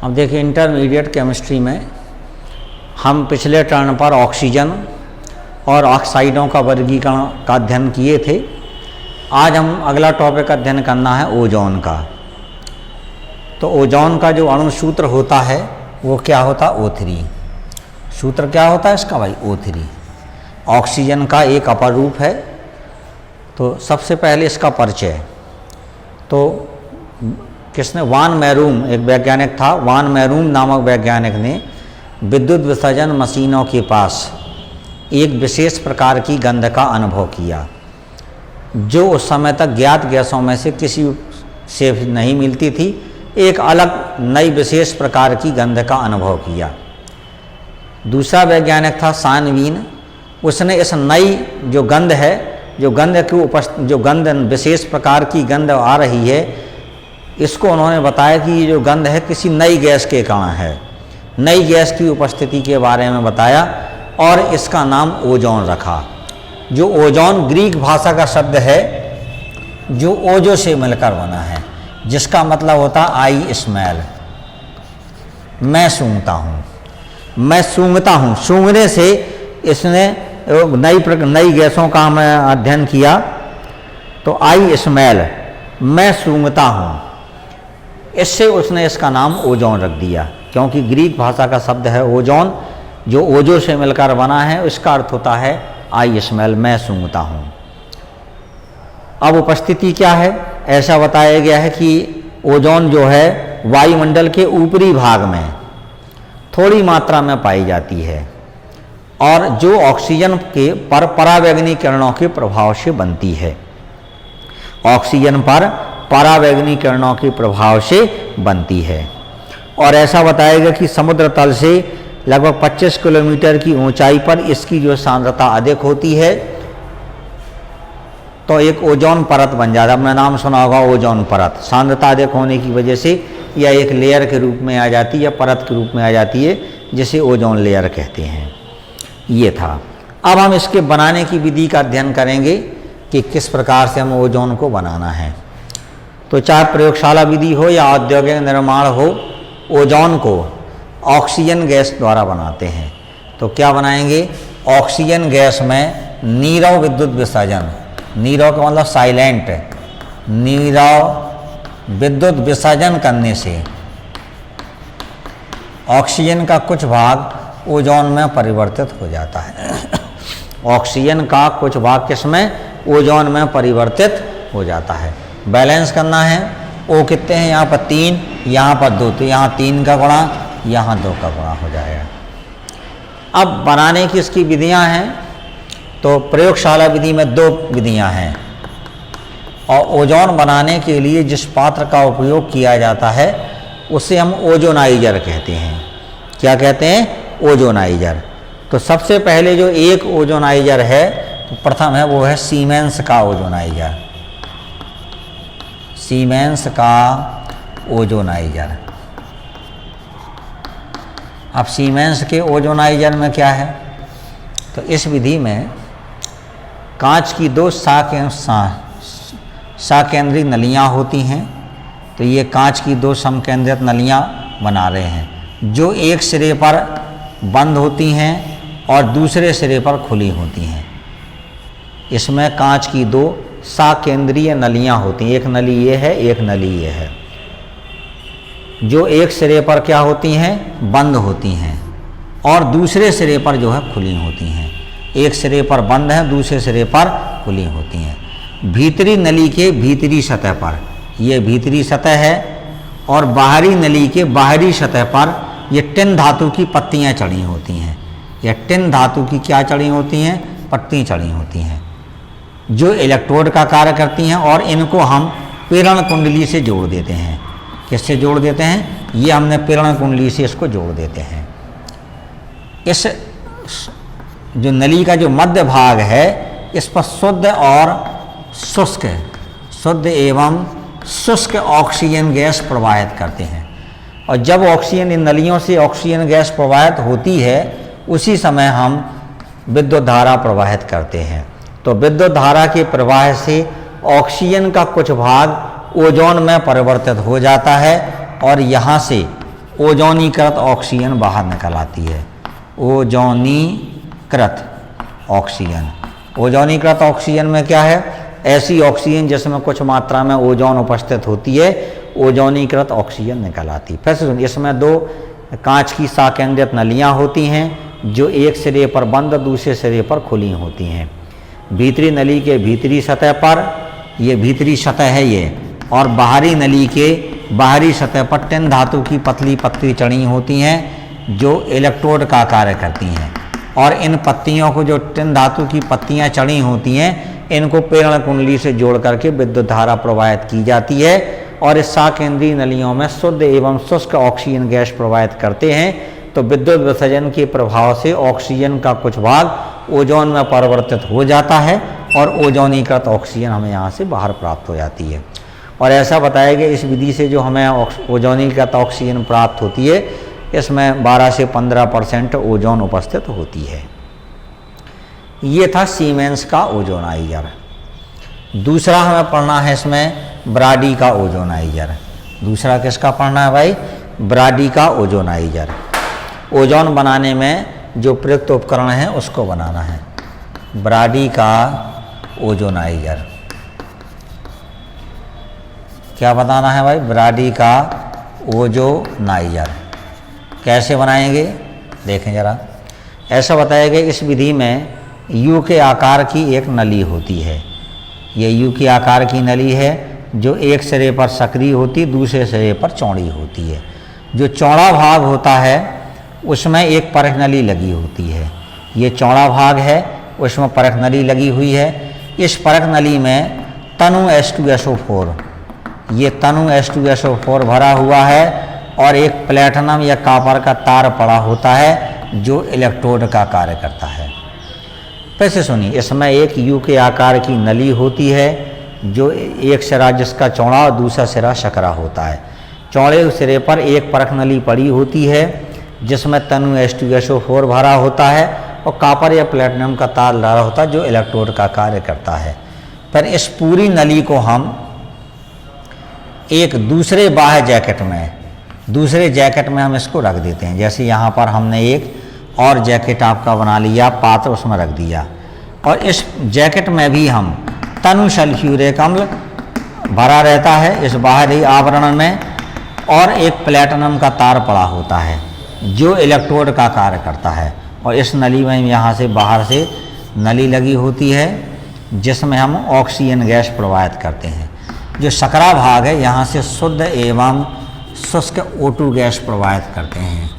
अब देखिए intermediate chemistry में हम पिछले टर्न पर ऑक्सीजन और ऑक्साइडों का वर्गीकरण का अध्ययन किए थे। आज हम अगला टॉपिक अध्ययन करना है ओजोन का। तो ओजोन का जो अणु सूत्र होता है वो क्या होता है? O3। सूत्र क्या होता है इसका भाई? O3। ऑक्सीजन का एक अपर रूप है। तो सबसे पहले इसका परिचय तो किसने? वान मैरूम, एक वैज्ञानिक था, वान मैरूम नामक वैज्ञानिक ने विद्युत विसर्जन मशीनों के पास एक विशेष प्रकार की गंध का अनुभव किया जो उस समय तक ज्ञात गैसों में से किसी से नहीं मिलती थी। एक अलग नई विशेष प्रकार की गंध का अनुभव किया। दूसरा वैज्ञानिक था सानवीन। उसने इस नई जो गंध है, जो गंध विशेष प्रकार की गंध आ रही है, इसको उन्होंने बताया कि ये जो गंध है किसी नई गैस के कारण है। नई गैस की उपस्थिति के बारे में बताया और इसका नाम ओजोन रखा। जो ओजोन ग्रीक भाषा का शब्द है जो ओजो से मिलकर बना है, जिसका मतलब होता है आई स्मेल, मैं सूंघता हूँ, मैं सूंघता हूँ। सूंघने से इसने नई गैसों का हमें अध्ययन किया। तो आई स्मेल, मैं सूंघता हूँ, इससे उसने इसका नाम ओजोन रख दिया, क्योंकि ग्रीक भाषा का शब्द है ओजोन जो ओजो से मिलकर बना है। इसका अर्थ होता है आई स्मेल, मैं सूंघता हूँ। अब उपस्थिति क्या है? ऐसा बताया गया है कि ओजोन जो है वायुमंडल के ऊपरी भाग में थोड़ी मात्रा में पाई जाती है और जो ऑक्सीजन के पर परावैंगनी किरणों के प्रभाव से बनती है। ऑक्सीजन पर परावैंगनी किरणों के प्रभाव से बनती है। और ऐसा बताया गया कि समुद्र तल से लगभग 25 किलोमीटर की ऊंचाई पर इसकी जो सांद्रता अधिक होती है तो एक ओजोन परत बन जाता है। अपना नाम सुना होगा ओजोन परत। सांद्रता अधिक होने की वजह से यह एक लेयर के रूप में आ जाती है या परत के रूप में आ जाती है, जिसे ओजोन लेयर कहते हैं। ये था। अब हम इसके बनाने की विधि का अध्ययन करेंगे कि किस प्रकार से हम ओजोन को बनाना है। तो चाहे प्रयोगशाला विधि हो या औद्योगिक निर्माण हो, ओजोन को ऑक्सीजन गैस द्वारा बनाते हैं। तो क्या बनाएंगे? ऑक्सीजन गैस में नीरव विद्युत विसर्जन, नीरव का मतलब साइलेंट, नीरव विद्युत विसर्जन करने से ऑक्सीजन का कुछ भाग ओजोन में परिवर्तित हो जाता है। ऑक्सीजन का कुछ भाग किसमें? ओजोन में परिवर्तित हो जाता है। बैलेंस करना है। ओ कितने हैं? यहाँ पर 3, यहाँ पर 2, तो यहाँ 3 का गुणा, यहाँ 2 का गुणा हो जाएगा। अब बनाने की इसकी विधियाँ हैं। तो प्रयोगशाला विधि में 2 विधियाँ हैं और ओजोन बनाने के लिए जिस पात्र का उपयोग किया जाता है उसे हम ओजोनाइजर कहते हैं। क्या कहते हैं? ओजोनाइजर। तो सबसे पहले जो एक ओजोनाइजर है तो प्रथम है वो है सीमेंस का ओजोनाइजर। सीमेंस का ओजोनाइजर। अब सीमेंस के ओजोनाइजर में क्या है? तो इस विधि में कांच की 2 सकेंद्रित नलियाँ होती हैं। तो ये कांच की 2 समकेंद्रित नलियाँ बना रहे हैं जो एक सिरे पर बंद होती हैं और दूसरे सिरे पर खुली होती हैं। इसमें कांच की 2 सकेंद्रीय नलियाँ होती हैं। एक नली ये है, एक नली ये है, जो एक सिरे पर क्या होती हैं? बंद होती हैं और दूसरे सिरे पर जो है खुली होती हैं। एक सिरे पर बंद है, दूसरे सिरे पर खुली होती हैं। भीतरी नली के भीतरी सतह पर ये भीतरी सतह है और बाहरी नली के बाहरी सतह पर ये टिन धातु की पत्तियाँ चढ़ी होती हैं। या टिन धातु की क्या चढ़ी होती हैं? पत्ती चढ़ी होती हैं जो इलेक्ट्रोड का कार्य करती हैं और इनको हम प्रेरण कुंडली से जोड़ देते हैं। किससे जोड़ देते हैं? ये हमने प्रेरण कुंडली से इसको जोड़ देते हैं। इस जो नली का जो मध्य भाग है इस पर शुद्ध एवं शुष्क ऑक्सीजन गैस प्रवाहित करते हैं। और जब ऑक्सीजन इन नलियों से ऑक्सीजन गैस प्रवाहित होती है उसी समय हम विद्युत धारा प्रवाहित करते हैं। तो विद्युत धारा के प्रवाह से ऑक्सीजन का कुछ भाग ओजोन में परिवर्तित हो जाता है और यहाँ से ओजोनीकृत ऑक्सीजन बाहर निकल आती है। ओजोनीकृत ऑक्सीजन, ओजोनीकृत ऑक्सीजन में क्या है, ऐसी ऑक्सीजन जिसमें कुछ मात्रा में ओजोन उपस्थित होती है, ओजोनीकृत ऑक्सीजन निकल आती है। फिर इसमें दो कांच की साकेंद्रित नलियां होती हैं जो एक सिरे पर बंद दूसरे सिरे पर खुली होती हैं। भीतरी नली के भीतरी सतह पर, ये भीतरी सतह है ये, और बाहरी नली के बाहरी सतह पर टिन धातु की पतली पत्ती चढ़ी होती हैं जो इलेक्ट्रोड का कार्य करती हैं। और इन पत्तियों को, जो टिन धातु की पत्तियां चढ़ी होती हैं, इनको प्रेरण कुंडली से जोड़ करके विद्युत धारा प्रवाहित की जाती है और इस साकेंद्रीय नलियों में शुद्ध एवं शुष्क ऑक्सीजन गैस प्रवाहित करते हैं। तो विद्युत विसर्जन के प्रभाव से ऑक्सीजन का कुछ भाग ओजोन में परिवर्तित हो जाता है और ओजोनीकृत ऑक्सीजन हमें यहाँ से बाहर प्राप्त हो जाती है। और ऐसा बताया गया इस विधि से जो हमें ओजोनीकृत ऑक्सीजन प्राप्त होती है, इसमें 12 से 15% ओजोन उपस्थित होती है। ये था सीमेंस का ओजोनाइजर। दूसरा हमें पढ़ना है इसमें ब्राडी का ओजोनाइजर। दूसरा किसका पढ़ना है भाई? ब्राडी का ओजोनाइजर। ओजोन बनाने में जो प्रयुक्त उपकरण है उसको बनाना है। ब्राडी का ओजोनाइजर क्या बताना है भाई? ब्राडी का ओजोनाइजर कैसे बनाएंगे देखें जरा। ऐसा बताया गया इस विधि में यू के आकार की एक नली होती है। ये यू के आकार की नली है जो एक सिरे पर सक्रिय होती, दूसरे सिरे पर चौड़ी होती है। जो चौड़ा भाग होता है उसमें एक परख नली लगी होती है। ये चौड़ा भाग है, उसमें परख नली लगी हुई है। इस परख नली में तनु H2SO4, ये तनु H2SO4 भरा हुआ है और एक प्लेटिनम या कॉपर का तार पड़ा होता है जो इलेक्ट्रोड का कार्य करता है। फिर से सुनिए, इसमें एक यू के आकार की नली होती है जो एक सिरा जिसका चौड़ा और दूसरा सिरा सकरा होता है। चौड़े सिरे पर एक परख नली पड़ी होती है जिसमें तनु H2SO4 भरा होता है और कॉपर या प्लेटिनम का तार लगा होता है जो इलेक्ट्रोड का कार्य करता है। फिर इस पूरी नली को हम एक दूसरे बाह्य जैकेट में, दूसरे जैकेट में हम इसको रख देते हैं। जैसे यहाँ पर हमने एक और जैकेट आपका बना लिया, पात्र उसमें रख दिया, और इस जैकेट में भी हम तनु सल्फ्यूरिक अम्ल भरा रहता है इस बाहरी आवरण में, और एक प्लेटिनम का तार पड़ा होता है जो इलेक्ट्रोड का कार्य करता है। और इस नली में यहाँ से बाहर से नली लगी होती है जिसमें हम ऑक्सीजन गैस प्रवाहित करते हैं। जो सकरा भाग है यहाँ से शुद्ध एवं शुष्क O2 गैस प्रवाहित करते हैं।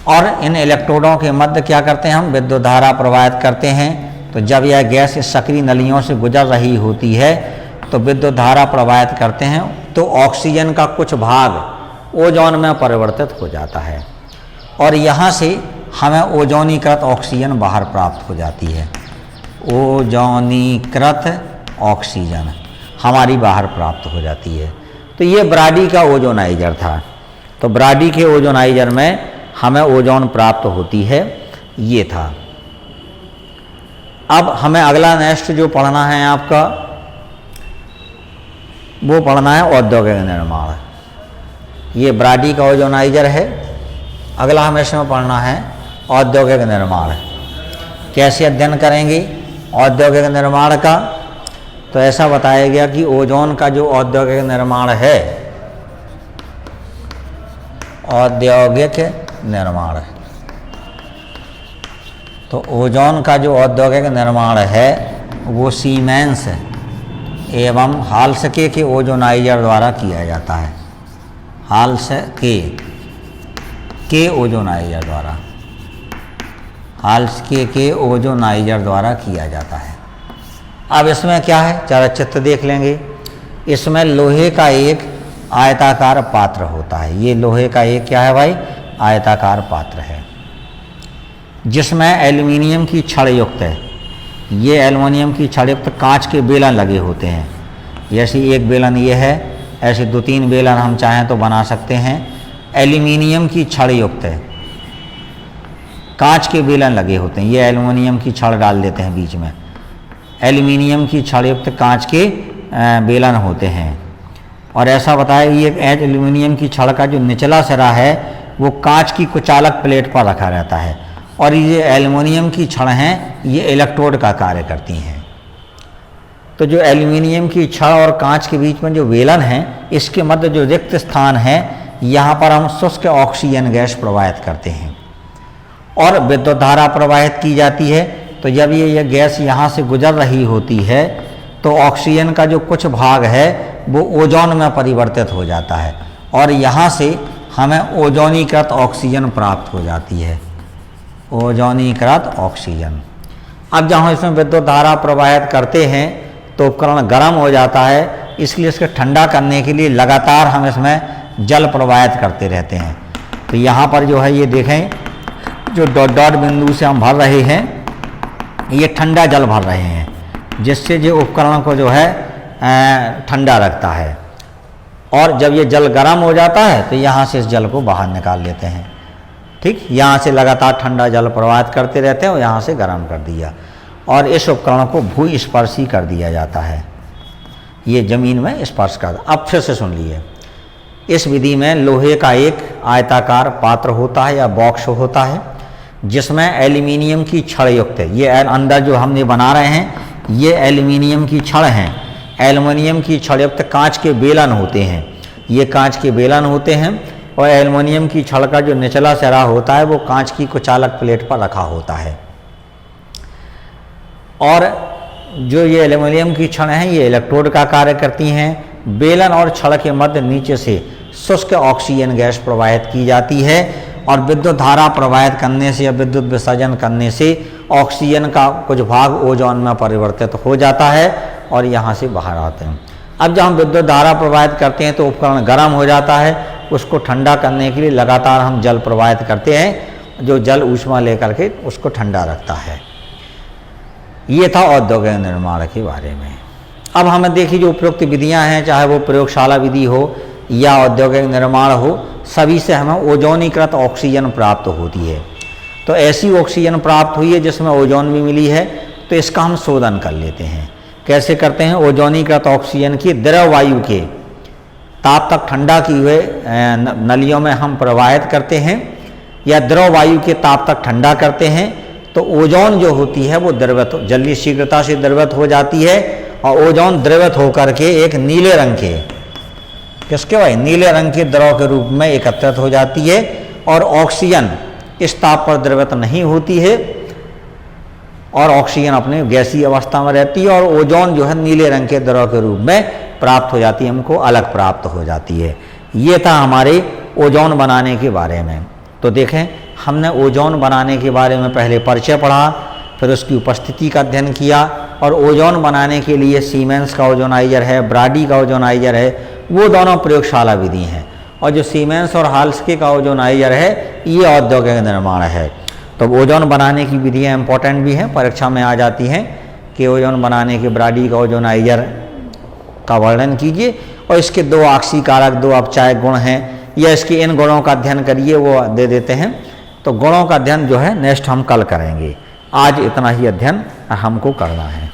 और इन इलेक्ट्रोडों के मध्य क्या करते हैं हम? विद्युत धारा प्रवाहित करते हैं। तो जब यह गैस इस सक्रिय नलियों से गुजर रही होती है तो विद्युत धारा प्रवाहित करते हैं, तो ऑक्सीजन का कुछ भाग ओजोन में परिवर्तित हो जाता है और यहाँ से हमें ओजोनीकृत ऑक्सीजन बाहर प्राप्त हो जाती है। ओजोनीकृत ऑक्सीजन हमारी बाहर प्राप्त हो जाती है। तो ये ब्राडी का ओजोनाइजर था। तो ब्राडी के ओजोनाइजर में हमें ओजोन प्राप्त होती है, ये था। अब हमें अगला नेक्स्ट जो पढ़ना है आपका, वो पढ़ना है औद्योगिक निर्माण। ये ब्राडी का ओजोनाइजर है। अगला हमें इसमें पढ़ना है औद्योगिक निर्माण। कैसे अध्ययन करेंगे औद्योगिक निर्माण का? तो ऐसा बताया गया कि ओजोन का जो औद्योगिक निर्माण है, औद्योगिक निर्माण है, तो ओजोन का जो औद्योगिक निर्माण है वो सीमेंस एवं हाल्सके के ओजोनाइजर द्वारा किया जाता है। हाल्सके के ओजोनाइजर द्वारा, हाल्सके के ओजोनाइजर द्वारा किया जाता है। अब इसमें क्या है जरा चित्र देख लेंगे। इसमें लोहे का एक आयताकार पात्र होता है। ये लोहे का एक क्या है भाई? आयताकार पात्र है जिसमें एल्युमिनियम की छड़ युक्त है। ये एल्युमिनियम की छड़ युक्त कांच के बेलन लगे होते हैं। जैसे एक बेलन ये है, ऐसे 2-3 बेलन हम चाहें तो बना सकते हैं। एल्युमिनियम की छड़ युक्त है, कांच के बेलन लगे होते हैं। ये एल्युमिनियम की छड़ डाल देते हैं बीच में। एल्युमिनियम की छड़ युक्त कांच के बेलन होते हैं। और ऐसा बताया ये एल्यूमिनियम की छड़ का जो निचला सिरा है वो कांच की कुचालक प्लेट पर रखा रहता है, और ये एल्युमिनियम की छड़ हैं ये इलेक्ट्रोड का कार्य करती हैं। तो जो एल्युमिनियम की छड़ और कांच के बीच में जो वेलन है, इसके मध्य जो रिक्त स्थान है, यहाँ पर हम शुष्क ऑक्सीजन गैस प्रवाहित करते हैं और विद्युत धारा प्रवाहित की जाती है। तो जब ये गैस यहाँ से गुजर रही होती है तो ऑक्सीजन का जो कुछ भाग है वो ओजोन में परिवर्तित हो जाता है और यहाँ से हमें ओजोनीकृत ऑक्सीजन प्राप्त हो जाती है, ओजोनीकृत ऑक्सीजन। अब जब हम इसमें विद्युत धारा प्रवाहित करते हैं तो उपकरण गर्म हो जाता है, इसलिए इसके ठंडा करने के लिए लगातार हम इसमें जल प्रवाहित करते रहते हैं। तो यहाँ पर जो है ये देखें, जो डॉट डॉट बिंदु से हम भर रहे हैं ये ठंडा जल भर रहे हैं, जिससे जो उपकरण को जो है ठंडा रखता है। और जब ये जल गर्म हो जाता है तो यहाँ से इस जल को बाहर निकाल लेते हैं। ठीक, यहाँ से लगातार ठंडा जल प्रवाहित करते रहते हैं और यहाँ से गर्म कर दिया, और इस उपकरण को भू स्पर्शी कर दिया जाता है, ये जमीन में स्पर्श कर। अब फिर से सुन लिए, इस विधि में लोहे का एक आयताकार पात्र होता है या बॉक्स होता है जिसमें एल्यूमिनियम की छड़ युक्त है, ये अंदर जो हमने बना रहे हैं ये एल्यूमिनियम की छड़ हैं। एल्युमिनियम की छड़ युक्त कांच के बेलन होते हैं, ये कांच के बेलन होते हैं, और एल्युमिनियम की छड़ का जो निचला सिरा होता है वो कांच की कुचालक प्लेट पर रखा होता है। और जो ये एल्युमिनियम की छड़ हैं ये इलेक्ट्रोड का कार्य करती हैं। बेलन और छड़ के मध्य नीचे से शुष्क ऑक्सीजन गैस प्रवाहित की जाती है, और विद्युत धारा प्रवाहित करने से या विद्युत विसर्जन करने से ऑक्सीजन का कुछ भाग ओजोन में परिवर्तित हो जाता है और यहाँ से बाहर आते हैं। अब जब हम विद्युत धारा प्रवाहित करते हैं तो उपकरण गर्म हो जाता है, उसको ठंडा करने के लिए लगातार हम जल प्रवाहित करते हैं, जो जल ऊष्मा लेकर के उसको ठंडा रखता है। ये था औद्योगिक निर्माण के बारे में। अब हमें देखिए जो उपयुक्त विधियां हैं, चाहे वो प्रयोगशाला विधि हो या औद्योगिक निर्माण हो, सभी से हमें ओजोनीकृत ऑक्सीजन प्राप्त होती है। तो ऐसी ऑक्सीजन प्राप्त हुई है जिसमें ओजोन भी मिली है, तो इसका हम शोधन कर लेते हैं। कैसे करते हैं? ओजोनीकृत ऑक्सीजन की द्रव वायु के ताप तक ठंडा किए हुए नलियों में हम प्रवाहित करते हैं, या द्रव वायु के ताप तक ठंडा करते हैं, तो ओजोन जो होती है वो द्रवित जल्दी शीघ्रता से द्रवित हो जाती है, और ओजोन द्रवित होकर के एक नीले रंग के, किसके भाई, नीले रंग के द्रव के रूप में एकत्रित हो जाती है, और ऑक्सीजन इस ताप पर द्रवित नहीं होती है, और ऑक्सीजन अपने गैसीय अवस्था में रहती है, और ओजोन जो है नीले रंग के द्रव के रूप में प्राप्त हो जाती है, हमको अलग प्राप्त हो जाती है। ये था हमारे ओजोन बनाने के बारे में। तो देखें, हमने ओजोन बनाने के बारे में पहले परिचय पढ़ा, फिर उसकी उपस्थिति का अध्ययन किया, और ओजोन बनाने के लिए सीमेंस का ओजोनाइजर है, ब्राडी का ओजोनाइजर है, वो दोनों प्रयोगशाला विधि हैं, और जो सीमेंस और हाल्स्के का ओजोनाइजर है ये औद्योगिक निर्माण है। तो ओजोन बनाने की विधियाँ इंपॉर्टेंट भी हैं, परीक्षा में आ जाती हैं कि ओजोन बनाने के ब्राडी का ओजोनाइजर का वर्णन कीजिए, और इसके दो ऑक्सीकारक, दो अपचायक गुण हैं, या इसके इन गुणों का अध्ययन करिए, वो दे देते हैं। तो गुणों का अध्ययन जो है नेक्स्ट हम कल करेंगे, आज इतना ही अध्ययन हमको करना है।